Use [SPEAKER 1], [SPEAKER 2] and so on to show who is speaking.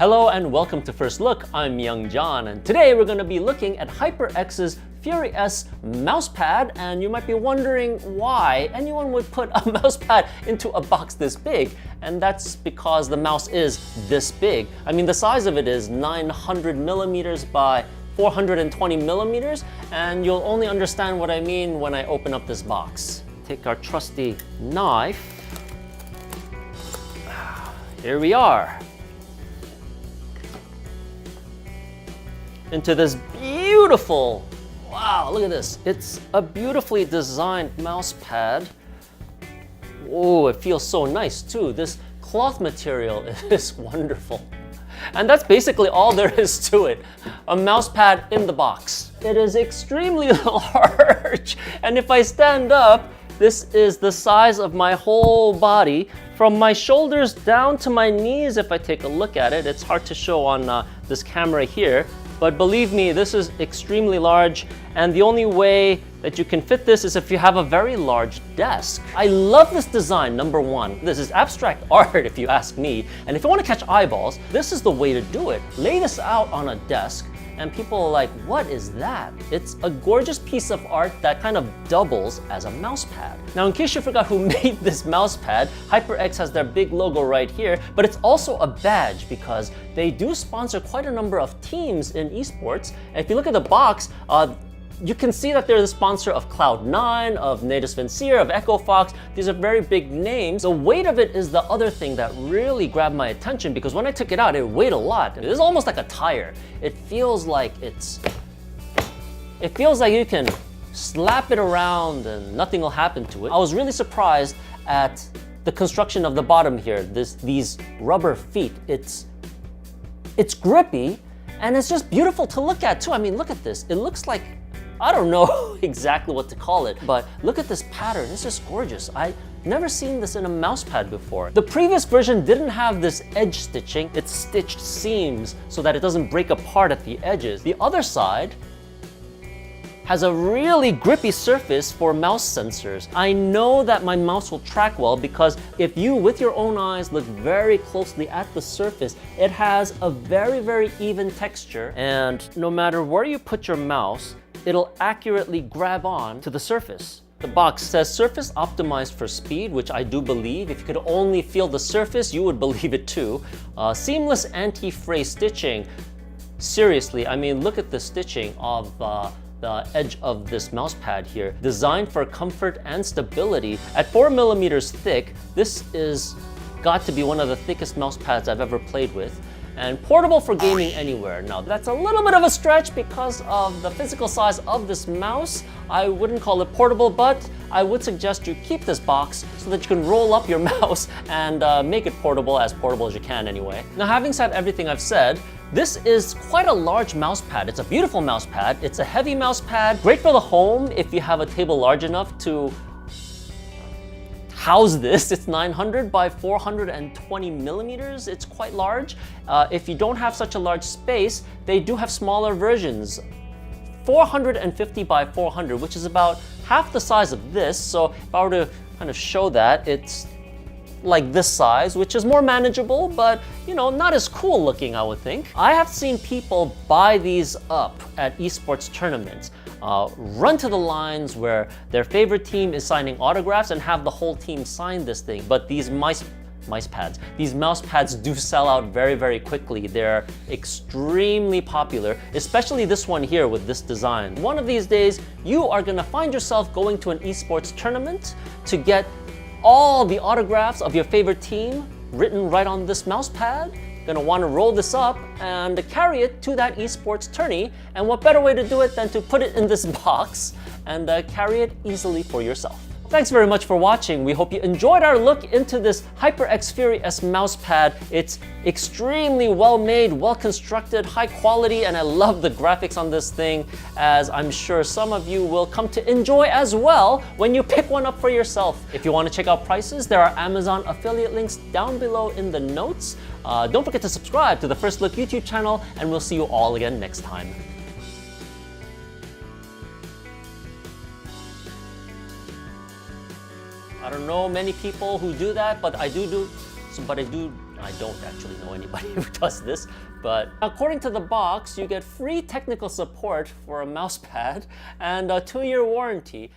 [SPEAKER 1] Hello and welcome to First Look. I'm Young John, and today we're going to be looking at HyperX's Fury S mousepad, and you might be wondering why anyone would put a mousepad into a box this big, and that's because the mouse is this big. I mean, the size of it is 900 millimeters by 420 millimeters, and you'll only understand what I mean when I open up this box. Take our trusty knife. Here we are. Into this beautiful, wow, look at this. It's a beautifully designed mouse pad. Oh, it feels so nice too. This cloth material is wonderful. And that's basically all there is to it. A mouse pad in the box. It is extremely large. And if I stand up, this is the size of my whole body. From my shoulders down to my knees, if I take a look at it, it's hard to show on this camera here. But believe me, this is extremely large, and the only way that you can fit this is if you have a very large desk. I love this design, number one. This is abstract art, if you ask me. And if you want to catch eyeballs, this is the way to do it. Lay this out on a desk, and people are like, what is that? It's a gorgeous piece of art that kind of doubles as a mouse pad. Now, in case you forgot who made this mouse pad, HyperX has their big logo right here, but it's also a badge because they do sponsor quite a number of teams in esports. And if you look at the box, you can see that they're the sponsor of Cloud9, of Natus Vincere, of Echo Fox. These are very big names. The weight of it is the other thing that really grabbed my attention because when I took it out, it weighed a lot. It is almost like a tire. It feels like you can slap it around and nothing will happen to it. I was really surprised at the construction of the bottom here. These rubber feet. It's grippy and it's just beautiful to look at too. I mean, look at this. It looks like, I don't know exactly what to call it, but look at this pattern. It's just gorgeous. I've never seen this in a mouse pad before. The previous version didn't have this edge stitching. It's stitched seams so that it doesn't break apart at the edges. The other side has a really grippy surface for mouse sensors. I know that my mouse will track well because if you, with your own eyes, look very closely at the surface, it has a very, very even texture, and no matter where you put your mouse, it'll accurately grab on to the surface. The box says surface optimized for speed, which I do believe. If you could only feel the surface, you would believe it too. Seamless anti-fray stitching. Seriously, I mean, look at the stitching of the edge of this mouse pad here. Designed for comfort and stability. At 4 millimeters thick, this is got to be one of the thickest mouse pads I've ever played with. And portable for gaming anywhere. Now, that's a little bit of a stretch because of the physical size of this mouse. I wouldn't call it portable, but I would suggest you keep this box so that you can roll up your mouse and make it portable as you can anyway. Now, having said everything I've said, this is quite a large mouse pad. It's a beautiful mouse pad. It's a heavy mouse pad. Great for the home if you have a table large enough to house this. It's 900 by 420 millimeters. It's quite large. If you don't have such a large space, they do have smaller versions. 450 by 400, which is about half the size of this. So if I were to kind of show that, it's like this size, which is more manageable, but you know, not as cool looking, I would think. I have seen people buy these up at esports tournaments, run to the lines where their favorite team is signing autographs and have the whole team sign this thing. But these mouse pads do sell out very, very quickly. They're extremely popular, especially this one here with this design. One of these days, you are gonna find yourself going to an esports tournament to get all the autographs of your favorite team written right on this mouse pad. Gonna want to roll this up and carry it to that esports tourney. And what better way to do it than to put it in this box and carry it easily for yourself. Thanks very much for watching. We hope you enjoyed our look into this HyperX Fury S mousepad. It's extremely well made, well constructed, high quality, and I love the graphics on this thing, as I'm sure some of you will come to enjoy as well when you pick one up for yourself. If you want to check out prices, there are Amazon affiliate links down below in the notes. Don't forget to subscribe to the First Look YouTube channel, and we'll see you all again next time. I don't know many people who do that, but I do I don't actually know anybody who does this, but according to the box, you get free technical support for a mousepad and a 2-year warranty.